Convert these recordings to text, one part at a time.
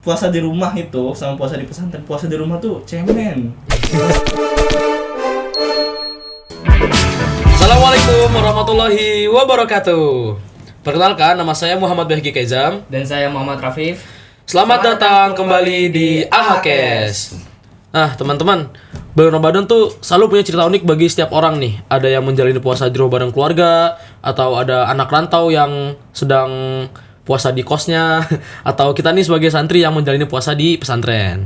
puasa di rumah itu sama puasa di pesantren, puasa di rumah tuh cemen. Assalamualaikum warahmatullahi wabarakatuh. Perkenalkan, nama saya Muhammad Bahgi Kaizam. Dan saya Muhammad Rafif. Selamat datang kembali di Ahakes. Nah teman-teman, bulan Ramadan tuh selalu punya cerita unik bagi setiap orang nih. Ada yang menjalani puasa di rumah bareng keluarga, atau ada anak rantau yang sedang puasa di kosnya, atau kita nih sebagai santri yang menjalani puasa di pesantren.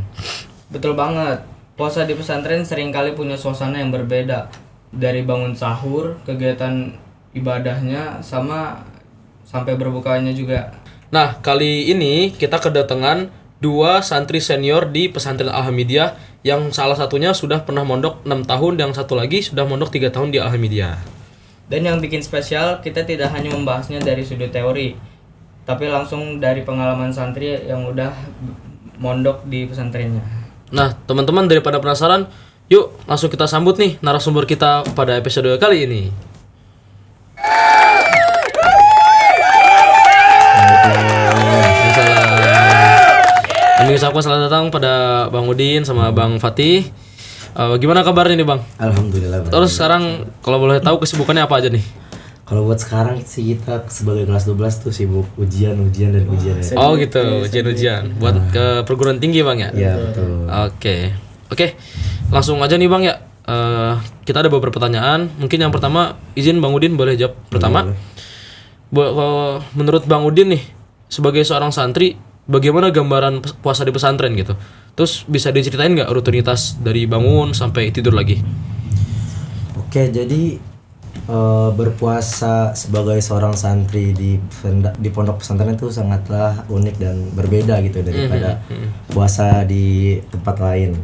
Betul banget. Puasa di pesantren seringkali punya suasana yang berbeda. Dari bangun sahur, kegiatan ibadahnya, sampai berbukanya juga. Nah, kali ini kita kedatangan dua santri senior di pesantren Al-Hamidiyah, yang salah satunya sudah pernah mondok 6 tahun, yang satu lagi sudah mondok 3 tahun di Al-Hamidiyah. Dan yang bikin spesial, kita tidak hanya membahasnya dari sudut teori, tapi langsung dari pengalaman santri yang udah mondok di pesantrennya. Nah, teman-teman, daripada penasaran, yuk langsung kita sambut nih narasumber kita pada episode kali ini. Kami ucapkan selamat datang pada Bang Udin sama Bang Fatih. Gimana kabarnya nih Bang? Alhamdulillah. Terus sekarang kalau boleh tahu kesibukannya apa aja nih? Kalau buat sekarang sih kita sebagai kelas 12 tuh sibuk ujian dan ujian ya. Oh gitu, ujian-ujian buat ke perguruan tinggi Bang ya? Iya betul. Oke, langsung aja nih Bang ya. Kita ada beberapa pertanyaan. Mungkin yang pertama, izin Bang Udin boleh jawab pertama. Menurut Bang Udin nih, sebagai seorang santri, bagaimana gambaran puasa di pesantren gitu? Terus bisa diceritain nggak rutinitas dari bangun sampai tidur lagi? Oke, jadi berpuasa sebagai seorang santri di pondok pesantren itu sangatlah unik dan berbeda gitu daripada puasa di tempat lain.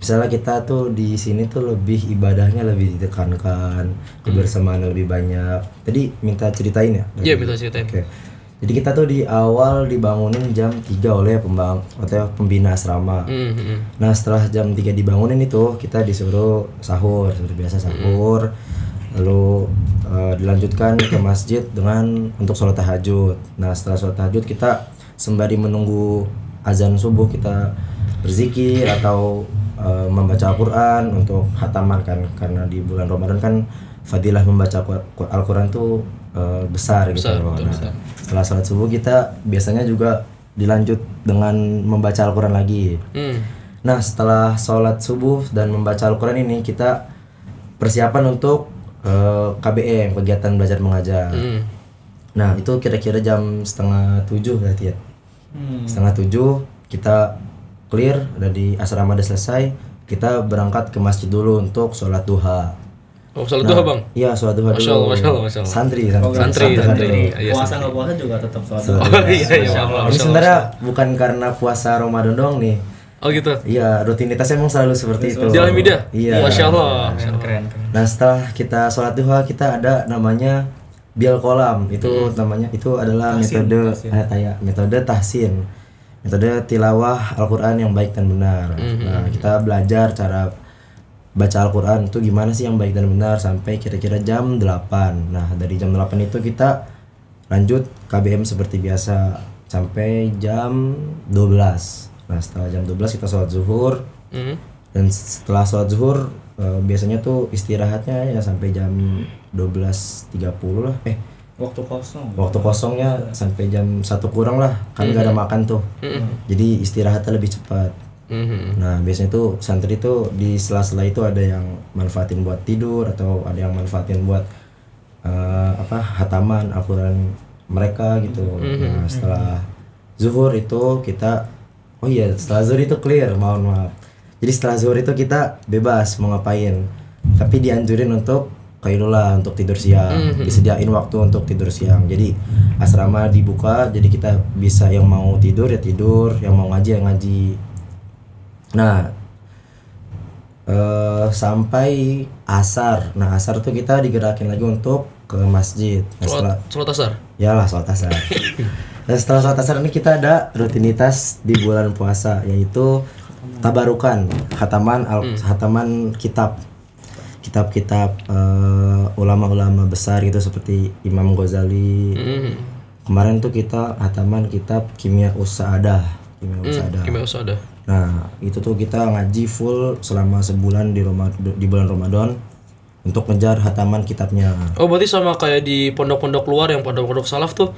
Misalnya kita tuh di sini tuh lebih ibadahnya lebih ditekankan, kebersamaan lebih banyak. Jadi minta ceritain ya? Iya, minta ceritain. Oke. Jadi kita tuh di awal dibangunin jam 3 oleh pembina asrama. Nah setelah jam 3 dibangunin itu kita disuruh sahur, seperti biasa sahur. Lalu dilanjutkan ke masjid untuk sholat tahajud. Nah setelah sholat tahajud kita sembari menunggu azan subuh kita berzikir atau membaca Al-Quran untuk khataman kan, karena di bulan Ramadan kan fadilah membaca Al-Quran tuh besar gitu. Nah, setelah sholat subuh kita biasanya juga dilanjut dengan membaca Al-Quran lagi. Nah setelah sholat subuh dan membaca Al-Quran ini kita persiapan untuk KBM, kegiatan belajar mengajar. Nah itu kira-kira jam 6:30 berarti ya. 6:30 kita clear dari asrama udah selesai, kita berangkat ke masjid dulu untuk sholat duha. Oh, sholat duha Bang? Iya, sholat duha dulu. Masya Allah. Santri. Puasa nggak puasa juga tetap sholat. Iya. Ini sebenarnya bukan karena puasa Ramadan doang nih. Oh gitu. Iya, rutinitasnya emang selalu seperti itu. Di Al-Hamidiyah? Iya. Masya Allah. Keren. Nah setelah kita sholat duha kita ada namanya bil kolam. Itu namanya itu adalah metode tahsin, metode tilawah Al-Quran yang baik dan benar. Nah kita belajar cara baca Al-Quran itu gimana sih yang baik dan benar sampai kira-kira jam 8. Nah dari jam 8 itu kita lanjut KBM seperti biasa sampai jam 12. Nah setelah jam 12 kita sholat zuhur. Dan setelah sholat zuhur biasanya tuh istirahatnya ya sampai jam 12.30 lah. Waktu kosongnya sampai jam 1 kurang lah, kan gak ada makan tuh. Jadi istirahatnya lebih cepat. Nah biasanya tuh santri tuh di sela-sela itu ada yang manfaatin buat tidur atau ada yang manfaatin buat hataman Al-Quran mereka gitu. Nah setelah zuhur itu kita setelah zuhur itu clear, maaf. Jadi setelah zuhur itu kita bebas mau ngapain, tapi dianjurin untuk qailullah, untuk tidur siang. Disediain waktu untuk tidur siang. Jadi asrama dibuka, jadi kita bisa yang mau tidur ya tidur, yang mau ngaji ya ngaji. Nah sampai asar. Nah asar tuh kita digerakin lagi untuk ke masjid. Nah, sholat asar? Yalah sholat asar. Dan setelah sholat asar ini kita ada rutinitas di bulan puasa, yaitu tabarukan, khataman kitab-kitab ulama-ulama besar gitu seperti Imam Ghazali. Kemarin tuh kita khataman kitab Kimia Us-Sa'adah Kimia Usada. Nah itu tuh kita ngaji full selama sebulan di bulan Ramadan untuk ngejar hataman kitabnya. Oh berarti sama kayak di pondok-pondok luar yang pondok-pondok salaf tuh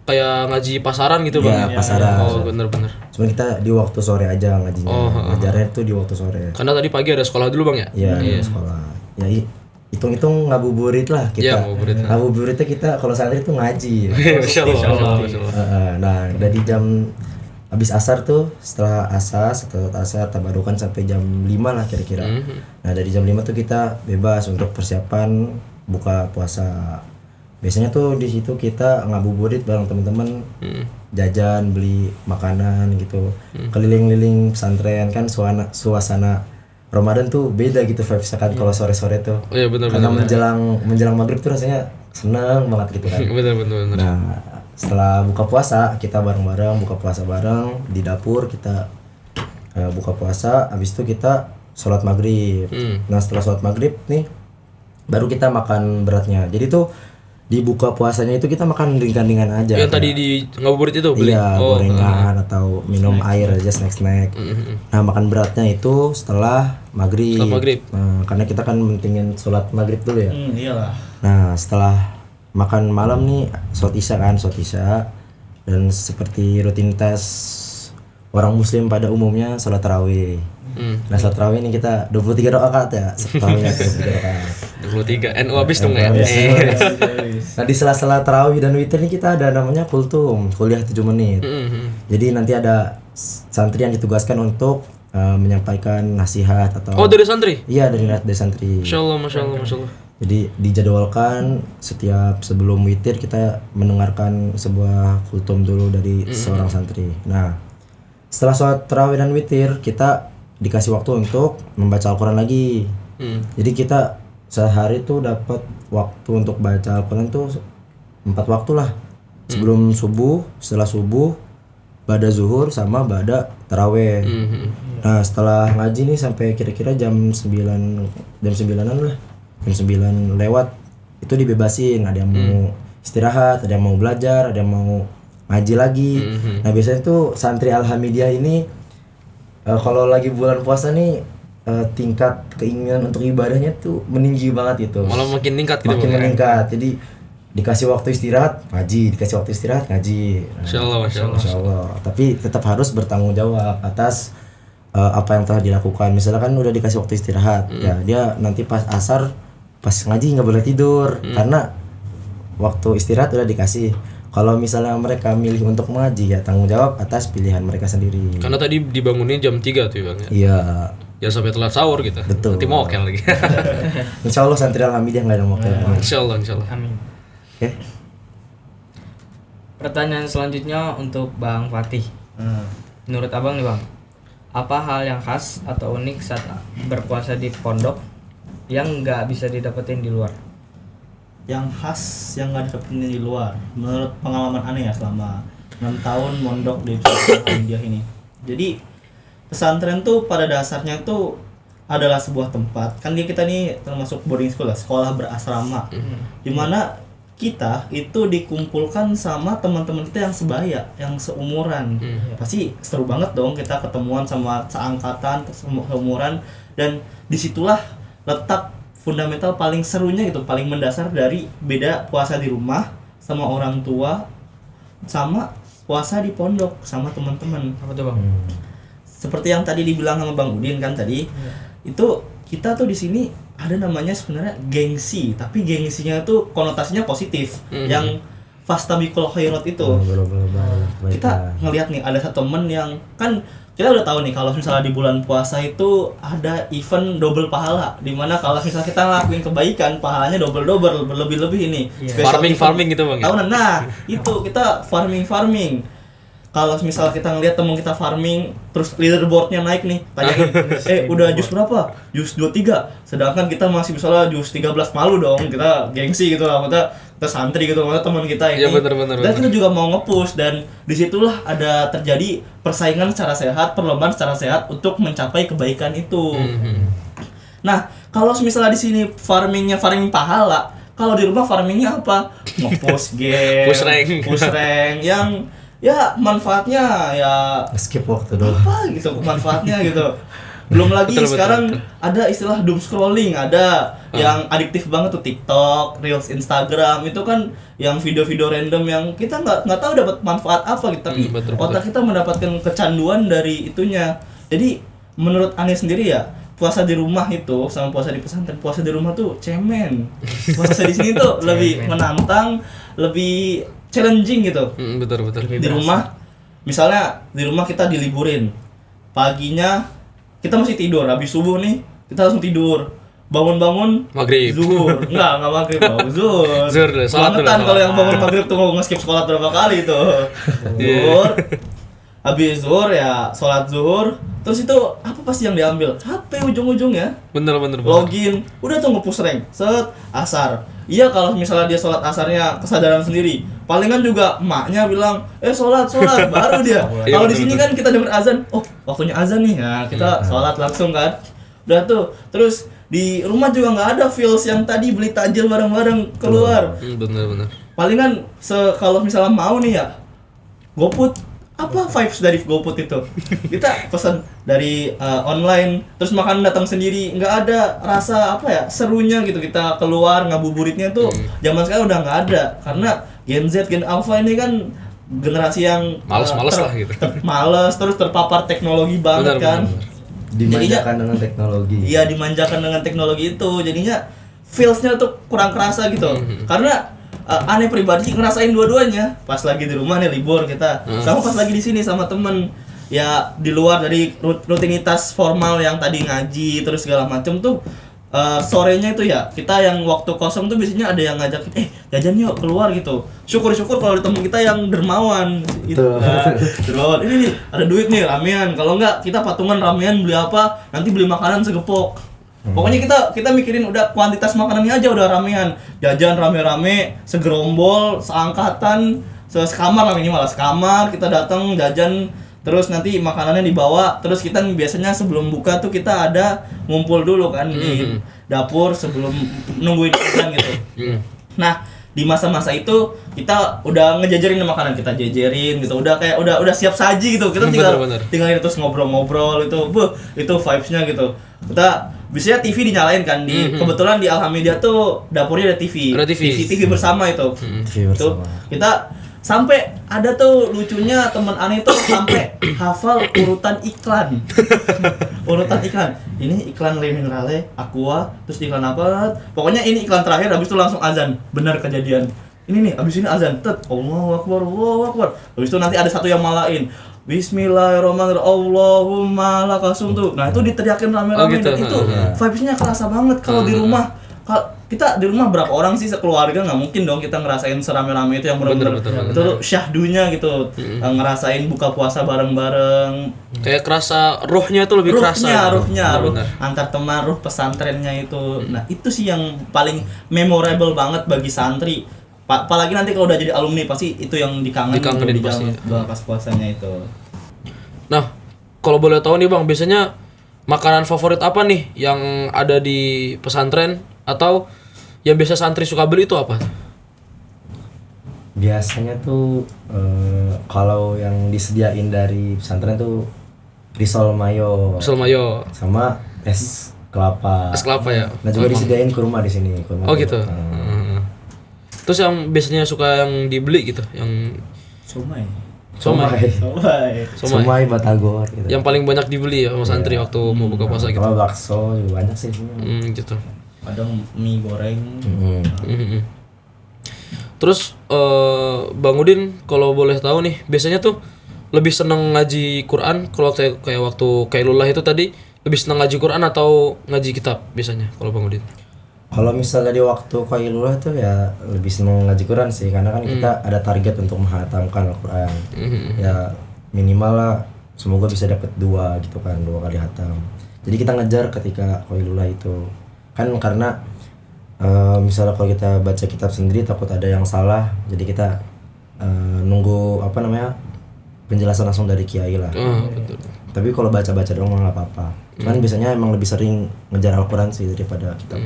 kayak ngaji pasaran gitu bang? Iya, pasaran. Oh bener-bener. Cuma kita di waktu sore aja ngajinya. Ngajarnya tuh di waktu sore. Karena tadi pagi ada sekolah dulu bang ya? Iya, sekolah. Ya hitung-hitung ngabuburit lah kita. Iya, Ngabuburitnya kita kalau santri tuh ngaji. Masya Allah. Nah dari jam habis asar tuh setelah asar tabarukan sampai jam 5 lah kira-kira. Nah dari jam 5 tuh kita bebas untuk persiapan buka puasa. Biasanya tuh di situ kita ngabuburit bareng teman-teman, jajan, beli makanan gitu, keliling-liling pesantren kan suasana Ramadan tuh beda gitu vibes kan kalau sore-sore tuh. Oh iya benar. Karena menjelang maghrib tuh rasanya seneng banget gitu kan. Bener. Nah setelah buka puasa kita bareng-bareng buka puasa bareng di dapur kita buka puasa, habis itu kita sholat maghrib. Nah setelah sholat maghrib nih baru kita makan beratnya. Jadi tuh di buka puasanya itu kita makan ringan-ringan aja. Yang tadi di ngabuburit itu beli? Iya, gorengan atau minum air aja, snack. Nah makan beratnya itu setelah maghrib. Nah, karena kita kan mentingin sholat maghrib dulu ya. Iyalah. Nah setelah makan malam nih sholat isya, dan seperti rutinitas orang muslim pada umumnya sholat tarawih. Nah sholat tarawih ini kita 23 rakaat ya. Tarawihnya 23 rakaat. 23 NU habis dong ya. Nah di sela-sela tarawih dan witir ini kita ada namanya kultum, kuliah 7 menit. Jadi nanti ada santri yang ditugaskan untuk menyampaikan nasihat atau dari santri? Iya dari santri. Masya Allah. Jadi dijadwalkan setiap sebelum witir kita mendengarkan sebuah kultum dulu dari seorang santri. Nah setelah sholat tarawih dan witir kita dikasih waktu untuk membaca Al-Quran lagi. Jadi kita sehari tuh dapat waktu untuk baca Al-Quran tuh 4 waktu lah. Sebelum subuh, setelah subuh, ba'da zuhur sama ba'da tarawih. Nah setelah ngaji nih sampai kira-kira jam 9-an lah. Jam 9 lewat itu dibebasin, ada yang mau istirahat, ada yang mau belajar, ada yang mau ngaji lagi. Nah biasanya tuh santri Alhamidiyah ini kalau lagi bulan puasa nih tingkat keinginan untuk ibadahnya tuh meninggi banget itu. Malah makin meningkat gitu. Makin meningkat. Jadi dikasih waktu istirahat ngaji, ngaji. Nah, Masya Allah. Tapi tetap harus bertanggung jawab atas apa yang telah dilakukan. Misalkan udah dikasih waktu istirahat, ya dia nanti pas asar pas ngaji nggak boleh tidur karena waktu istirahat udah dikasih. Kalau misalnya mereka milih untuk mengaji ya tanggung jawab atas pilihan mereka sendiri. Karena tadi dibangunin jam 3 tuh bang ya. Iya. Ya sampai telat sahur gitu. Betul. Nanti mokel lagi. Insya Allah santri Alhamidiyah nggak ada mokel. Insya Allah. Amin. Oke. Pertanyaan selanjutnya untuk Bang Fatih. Menurut abang nih bang, apa hal yang khas atau unik saat berpuasa di pondok yang nggak bisa didapetin di luar? Yang khas yang nggak dapetin di luar menurut pengalaman aneh ya selama 6 tahun mondok di pesantren India ini. Jadi pesantren tuh pada dasarnya tuh adalah sebuah tempat, kan kita nih termasuk boarding school lah, sekolah berasrama, dimana kita itu dikumpulkan sama teman-teman kita yang sebaya, yang seumuran. Pasti seru banget dong kita ketemuan sama seangkatan, seumuran, dan disitulah letak fundamental paling serunya gitu, paling mendasar dari beda puasa di rumah sama orang tua sama puasa di pondok sama teman-teman. Apa tuh bang? Seperti yang tadi dibilang sama Bang Udin kan tadi, itu kita tuh di sini ada namanya sebenarnya gengsi, tapi gengsinya tuh konotasinya positif, yang fastabikul khairat itu. Kita ngelihat nih ada satu temen yang kan kita udah tahu nih kalau misalnya di bulan puasa itu ada event double pahala, dimana kalau misalnya kita ngelakuin kebaikan pahalanya double berlebih-lebih ini. Farming gitu bang. Tahunan, nah itu kita farming. Kalau misalnya kita ngelihat teman kita farming, terus leaderboardnya naik nih, tanyain, udah jus berapa? Jus 23. Sedangkan kita masih misalnya jus 13, malu dong, kita gengsi gitu lah, kita santri gitu, teman kita ini. Ya, bener. Dan kita juga mau nge-push, dan disitulah ada terjadi persaingan secara sehat, perlombaan secara sehat untuk mencapai kebaikan itu. Nah, kalau misalnya di sini farming pahala, kalau di rumah farmingnya apa? Nge-push game, push rank yang ya manfaatnya ya skip waktu dulu. apa gitu manfaatnya gitu. Belum lagi Betul, sekarang betul. ada istilah doom scrolling, ada yang adiktif banget tuh TikTok, Reels Instagram itu kan yang video-video random yang kita nggak tahu dapat manfaat apa gitu, tapi betul, otak kita mendapatkan kecanduan dari itunya. Jadi menurut Ane sendiri ya, puasa di rumah itu sama puasa di pesantren, puasa di rumah tuh cemen, puasa di sini tuh lebih menantang, lebih challenging gitu. Betul. Di rumah, misalnya di rumah kita diliburin, paginya kita masih tidur, habis subuh nih kita langsung tidur, bangun Maghrib. zuhur, enggak maghrib, zuhur. Zuhur dulu, sholat dulu, Bangetan kalau sholat. yang bangun maghrib tuh mau nge-skip sholat berapa kali tuh. Zuhur, habis zuhur ya sholat zuhur, terus itu apa pasti yang diambil? HP ujung-ujungnya. Bener. Login, udah tuh nge-push rank, set, asar. Iya kalau misalnya dia sholat asarnya kesadaran sendiri, palingan juga emaknya bilang, sholat, baru dia. Iya, Kalau di betul, sini kan kita denger azan, oh waktunya azan nih, ya kita sholat langsung kan. Udah tuh, terus di rumah juga nggak ada feels yang tadi beli takjil bareng-bareng keluar. Bener. Palingan kalau misalnya mau nih ya, GoFood. Apa vibes dari GoFood itu? Kita pesan dari online, terus makan datang sendiri, nggak ada rasa apa ya serunya gitu. Kita keluar ngabuburitnya tuh zaman sekarang udah nggak ada, karena Gen Z, Gen Alpha ini kan generasi yang Males lah gitu. males, terus terpapar teknologi banget Benar, kan. benar. Dimanjakan dengan teknologi. Iya, dimanjakan dengan teknologi itu, jadinya feels-nya tuh kurang kerasa gitu. Karena Ane pribadi ngerasain dua-duanya, pas lagi di rumah nih libur kita, sama pas lagi di sini sama temen. Ya di luar dari rutinitas formal yang tadi ngaji terus segala macem tuh, sorenya itu ya kita yang waktu kosong tuh biasanya ada yang ngajak, jajan yuk keluar gitu. Syukur-syukur kalau ada temen kita yang dermawan gitu. Terus ini nih ada duit nih ramean, kalau enggak kita patungan ramean beli apa, nanti beli makanan segepok. Pokoknya kita mikirin udah kuantitas makanannya aja udah ramean, jajan rame-rame, segerombol, seangkatan, sekamar lah minimal, sekamar kita datang jajan, terus nanti makanannya dibawa, terus kita biasanya sebelum buka tuh kita ada ngumpul dulu kan di dapur sebelum nungguin makan gitu. Nah di masa-masa itu kita udah ngejajarin makanan, kita jajarin gitu, udah kayak udah siap saji gitu, kita tinggal terus ngobrol-ngobrol itu vibes-nya gitu. Kita biasanya TV dinyalain kan kebetulan di Alhamdulillah tuh dapurnya ada TV. Ada TV bersama itu. TV bersama. Kita sampai ada tuh lucunya teman Ani tuh sampai hafal urutan iklan. Urutan iklan. Ini iklan Le Minerale, Aqua, terus iklan apa? Pokoknya ini iklan terakhir, habis itu langsung azan. Benar kejadian. Ini nih, habis ini azan. Allahu Akbar, Allahu Akbar. Habis itu nanti ada satu yang malain. Bismillahirrahmanirrahim. Allahumma lakasum tuh. Nah, itu diteriakin rame-rame gitu. dan itu vibes-nya kerasa banget kalau di rumah. Kita di rumah berapa orang sih sekeluarga, nggak mungkin dong kita ngerasain serame-rame itu yang benar-benar itu syahdunya gitu. Ngerasain buka puasa bareng-bareng. Kayak kerasa rohnya itu lebih kerasa. Ruhnya antar teman, ruh pesantrennya itu. Nah, itu sih yang paling memorable banget bagi santri. Apalagi nanti kalau udah jadi alumni pasti itu yang dikangenin pasti. Pas puasanya itu. Nah, kalau boleh tahu nih Bang, biasanya makanan favorit apa nih yang ada di pesantren atau yang biasa santri suka beli itu apa? Biasanya tuh kalau yang disediain dari pesantren tuh risol mayo. Risol mayo Sama es kelapa. es kelapa ya. Nah juga disediain kurma di sini. Kurma Oh gitu. Terus yang biasanya suka yang dibeli gitu, yang Somai. Somai Batagor gitu. Yang paling banyak dibeli ya sama santri waktu mau buka puasa gitu. Kalau bakso juga banyak sih sini. Gitu. Kadang mie goreng. Terus Bang Udin kalau boleh tahu nih, biasanya tuh lebih seneng ngaji Quran kalau kayak waktu Kailullah itu tadi, lebih seneng ngaji Quran atau ngaji kitab biasanya kalau Bang Udin? Kalau misalnya di waktu Qailullah tuh ya lebih seneng ngaji Quran sih, karena kan kita ada target untuk menghatamkan Al-Quran. Ya minimal lah semoga bisa dapat 2 gitu kan, 2 kali hatam. Jadi kita ngejar ketika Qailullah itu kan, karena misalnya kalau kita baca kitab sendiri takut ada yang salah, jadi kita nunggu penjelasan langsung dari kiai lah. Betul. Tapi kalau baca-baca doang nggak apa-apa. Cuman biasanya emang lebih sering ngejar Al-Quran sih daripada kitab.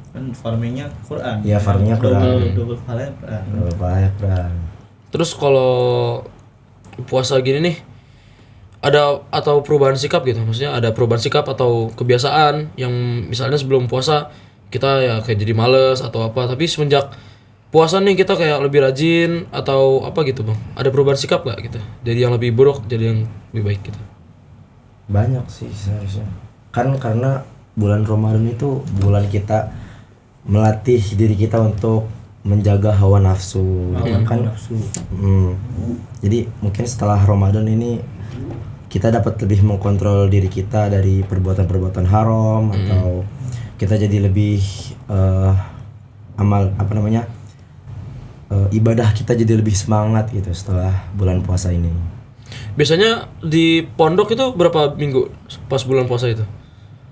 Kan farmingnya Quran. Iya, farmingnya Quran. Double pahala Quran. Banyak Quran. Terus kalau puasa gini nih ada atau perubahan sikap gitu, maksudnya ada perubahan sikap atau kebiasaan yang misalnya sebelum puasa kita ya kayak jadi males atau apa, tapi semenjak puasa nih kita kayak lebih rajin atau apa gitu bang, ada perubahan sikap gak gitu, jadi yang lebih buruk jadi yang lebih baik gitu? Banyak sih seharusnya. Kan karena bulan Ramadan itu bulan kita melatih diri kita untuk menjaga hawa nafsu, kan? Jadi mungkin setelah Ramadan ini kita dapat lebih mengkontrol diri kita dari perbuatan-perbuatan haram atau kita jadi lebih ibadah kita jadi lebih semangat gitu setelah bulan puasa ini. Biasanya di pondok itu berapa minggu pas bulan puasa itu?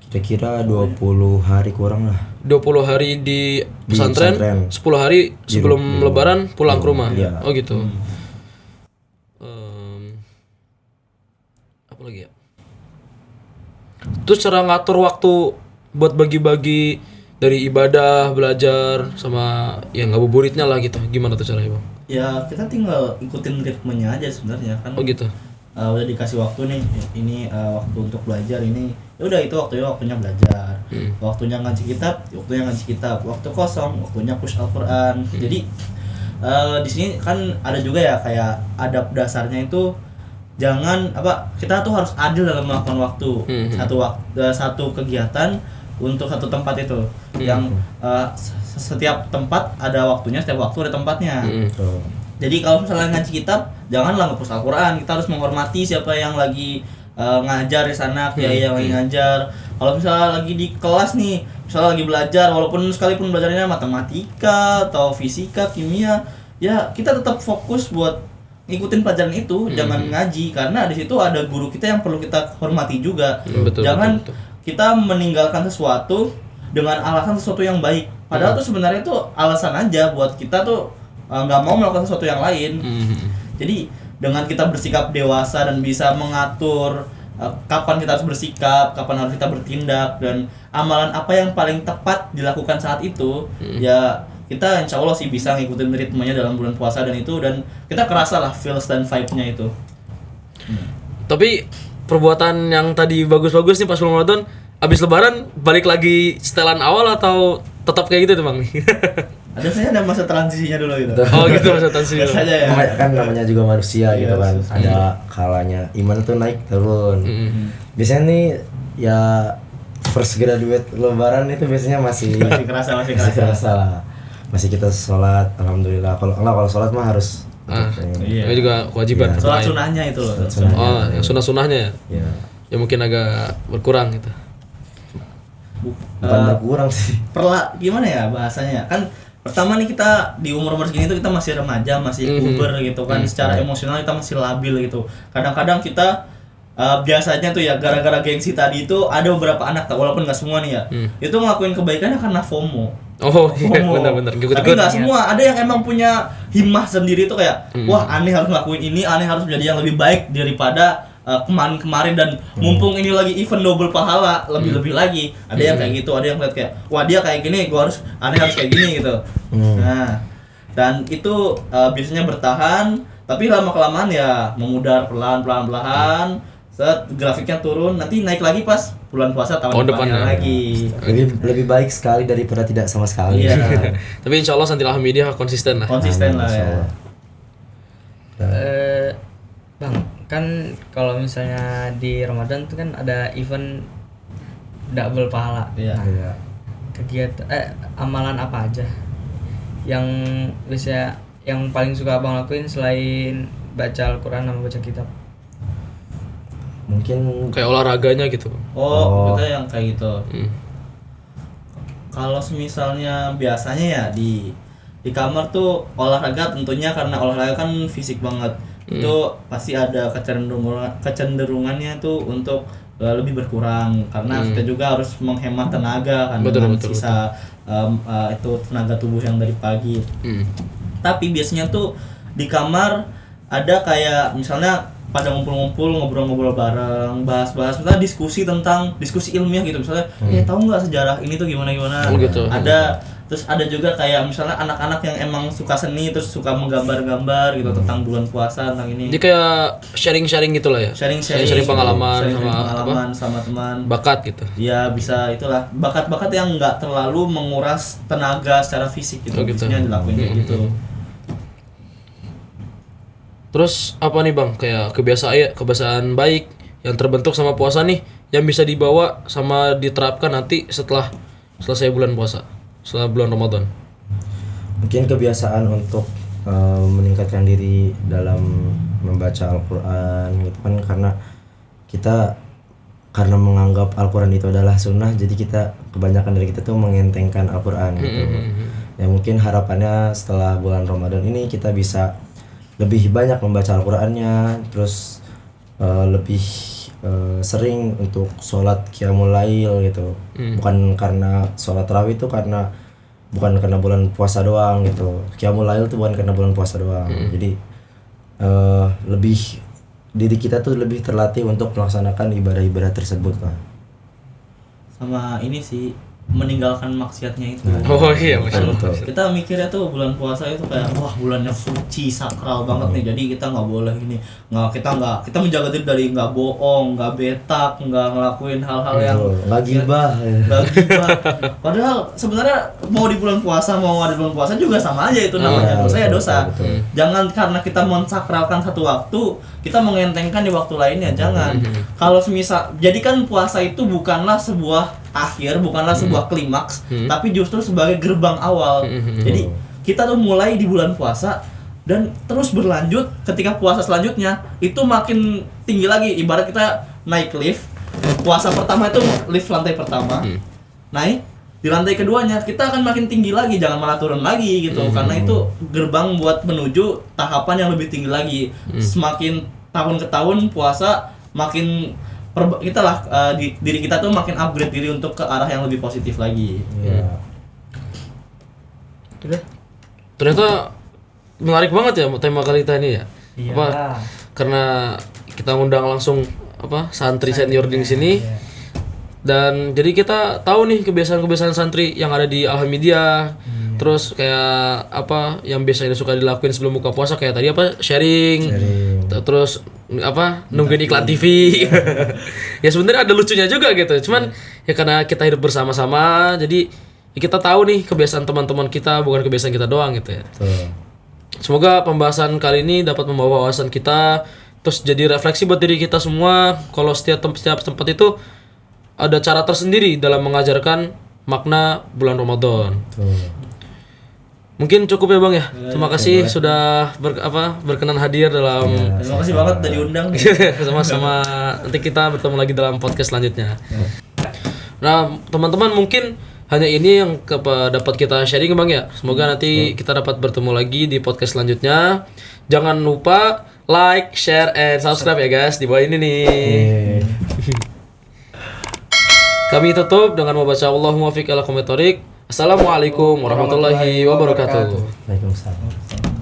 Kira-kira 20 hari kurang lah. 20 hari di pesantren, pesantren. 10 hari sebelum lebaran pulang ke rumah. Iya. Oh gitu. Apa lagi ya? Terus cara ngatur waktu buat bagi-bagi dari ibadah, belajar sama yang ngabuburitnya lah gitu. Gimana tuh caranya, Bang? Ya kita tinggal ikutin ritmenya aja sebenarnya kan. Oh gitu. Udah dikasih waktu nih, ini waktu untuk belajar ini, ya udah itu waktunya belajar, waktunya ngaji kitab, waktu kosong, waktunya push Al-Quran. Jadi di sini kan ada juga ya kayak adab dasarnya itu jangan kita tuh harus adil dalam melakukan waktu. Satu kegiatan untuk satu tempat itu, yang setiap tempat ada waktunya, setiap waktu ada tempatnya. Jadi kalau misalnya ngaji kitab, janganlah nge-push Al-Quran. Kita harus menghormati siapa yang lagi ngajar di sana, kiai yang lagi ngajar. Kalau misalnya lagi di kelas nih, misalnya lagi belajar, walaupun sekalipun belajarnya matematika atau fisika, kimia, ya kita tetap fokus buat ngikutin pelajaran itu, jangan ngaji, karena di situ ada guru kita yang perlu kita hormati juga. Jangan kita meninggalkan sesuatu dengan alasan sesuatu yang baik. Padahal tuh sebenarnya itu alasan aja buat kita tuh nggak mau melakukan sesuatu yang lain. Jadi dengan kita bersikap dewasa dan bisa mengatur kapan kita harus bersikap, kapan harus kita bertindak, dan amalan apa yang paling tepat dilakukan saat itu, ya kita insya Allah sih bisa ngikutin ritmenya dalam bulan puasa, dan kita kerasa lah feels dan vibe-nya itu. Tapi perbuatan yang tadi bagus-bagus nih pas bulan Ramadan, abis lebaran balik lagi setelan awal atau tetap kayak gitu tuh Bang? Ada masa transisinya dulu gitu. Oh gitu, masa transisi. Biasanya ya. Kan namanya juga manusia gitu kan. Ada kalanya iman tuh naik turun. Biasanya nih ya first graduate lebaran itu biasanya masih kerasa lah. Masih kita sholat, alhamdulillah. Kalau sholat mah harus Ini juga kewajiban. Sholat sunahnya itu loh. Oh, yang sunah-sunahnya ya. Ya mungkin agak berkurang gitu. Bukan berkurang sih. Gimana ya bahasanya? Kan pertama nih kita di umur segini tuh kita masih remaja, masih puber gitu kan. Secara emosional kita masih labil gitu. Kadang-kadang kita biasanya tuh ya gara-gara gengsi tadi itu ada beberapa anak, walaupun nggak semua nih ya, itu ngelakuin kebaikannya karena FOMO. Oh iya, benar-benar. Tapi nggak semua, ada yang emang punya himmah sendiri tuh kayak wah aneh harus ngelakuin ini, aneh harus menjadi yang lebih baik daripada kemarin dan mumpung ini lagi event double pahala, lebih lagi. Ada yang kayak gitu, ada yang lihat kayak wah dia kayak gini, aneh harus kayak gini gitu. Nah, dan itu biasanya bertahan, tapi lama kelamaan ya memudar perlahan. Grafiknya turun, nanti naik lagi pas bulan puasa tahun depannya lagi. Lebih baik sekali daripada tidak sama sekali. Iya. Tapi insya Allah Santilah Media konsisten lah. Konsisten lah ya. Bang, kan kalau misalnya di Ramadan tuh kan ada event double pahala. Iya. Kegiatan amalan apa aja yang bisa yang paling suka Abang lakuin selain baca Al-Quran sama baca kitab? Mungkin kayak olahraganya gitu. Kita yang kayak gitu. Kalau misalnya biasanya ya di kamar tuh olahraga, tentunya karena olahraga kan fisik banget. Itu pasti ada kecenderungannya tuh untuk lebih berkurang karena kita juga harus menghemat tenaga kan, dengan sisa itu tenaga tubuh yang dari pagi. Tapi biasanya tuh di kamar ada kayak misalnya pada ngumpul-ngumpul, ngobrol-ngobrol bareng, bahas-bahas, misalnya diskusi ilmiah gitu, misalnya tahu nggak sejarah ini tuh gimana gitu. Ada Terus ada juga kayak misalnya anak-anak yang emang suka seni terus suka menggambar-gambar gitu tentang bulan puasa tentang ini. Jadi kayak sharing-sharing gitu lah ya. Sharing pengalaman sharing sama pengalaman sama teman. bakat gitu. Ya bisa itulah bakat-bakat yang nggak terlalu menguras tenaga secara fisik gitu. Oh, gitu. Biasanya dilakuin kayak gitu. Terus apa nih Bang, kayak kebiasaan baik yang terbentuk sama puasa nih yang bisa dibawa sama diterapkan nanti setelah selesai bulan puasa, setelah bulan Ramadan. Mungkin kebiasaan untuk meningkatkan diri dalam membaca Al-Quran gitu kan, karena menganggap Al-Quran itu adalah sunnah, jadi kebanyakan dari kita tuh mengentengkan Al-Quran gitu. Ya mungkin harapannya setelah bulan Ramadan ini kita bisa lebih banyak membaca Al-Qurannya, terus lebih sering untuk sholat qiyamul lail gitu. Bukan karena sholat tarawih itu bukan karena bulan puasa doang gitu. Qiyamul lail itu bukan karena bulan puasa doang. Jadi lebih diri kita tuh lebih terlatih untuk melaksanakan ibadah-ibadah tersebut lah. Sama ini sih meninggalkan maksiatnya itu. Oh iya, Masya Allah. Betul. Kita mikirnya tuh bulan puasa itu kayak wah bulan yang suci sakral banget nih, jadi kita nggak boleh ini kita menjaga diri dari nggak bohong, nggak betak, nggak ngelakuin hal-hal yang nggak gibah. nggak gibah. Padahal sebenarnya mau di bulan puasa mau ada bulan puasa juga sama aja itu namanya dosa ya dosa. Betul. Jangan karena kita mensakralkan satu waktu kita mengentengkan di waktu lainnya, jangan. Kalau semisal jadikan puasa itu bukanlah sebuah akhir, bukanlah sebuah klimaks, tapi justru sebagai gerbang awal. Jadi kita tuh mulai di bulan puasa dan terus berlanjut ketika puasa selanjutnya itu makin tinggi lagi. Ibarat kita naik lift, puasa pertama itu lift lantai pertama, naik di lantai keduanya kita akan makin tinggi lagi, jangan malah turun lagi gitu. Karena itu gerbang buat menuju tahapan yang lebih tinggi lagi. Semakin tahun ke tahun puasa makin diri kita tuh makin upgrade diri untuk ke arah yang lebih positif lagi. Iya. Ternyata menarik banget ya tema kali kita ini ya. Iya. Apa? Karena kita ngundang langsung santri senior di sini. Dan jadi kita tahu nih kebiasaan-kebiasaan santri yang ada di Alhamidiyah. Terus kayak apa yang biasanya suka dilakuin sebelum buka puasa, kayak tadi sharing. Terus nungguin iklan TV. Ya sebenarnya ada lucunya juga gitu. Cuman ya karena kita hidup bersama-sama, jadi ya kita tahu nih kebiasaan teman-teman kita, bukan kebiasaan kita doang gitu ya. Semoga pembahasan kali ini dapat membawa wawasan kita, terus jadi refleksi buat diri kita semua. Kalau setiap tempat itu ada cara tersendiri dalam mengajarkan makna bulan Ramadan. Mungkin cukup ya Bang ya. Terima kasih sudah berkenan hadir dalam. Terima kasih banget udah diundang. Sama-sama. Nanti kita bertemu lagi dalam podcast selanjutnya. Nah, teman-teman mungkin hanya ini yang dapat kita sharing Bang ya. Semoga nanti kita dapat bertemu lagi di podcast selanjutnya. Jangan lupa like, share, and subscribe ya guys di bawah ini nih. Kami tutup dengan membaca Allahumma fiq ala qometorik. Assalamualaikum warahmatullahi wabarakatuh. Waalaikumsalam.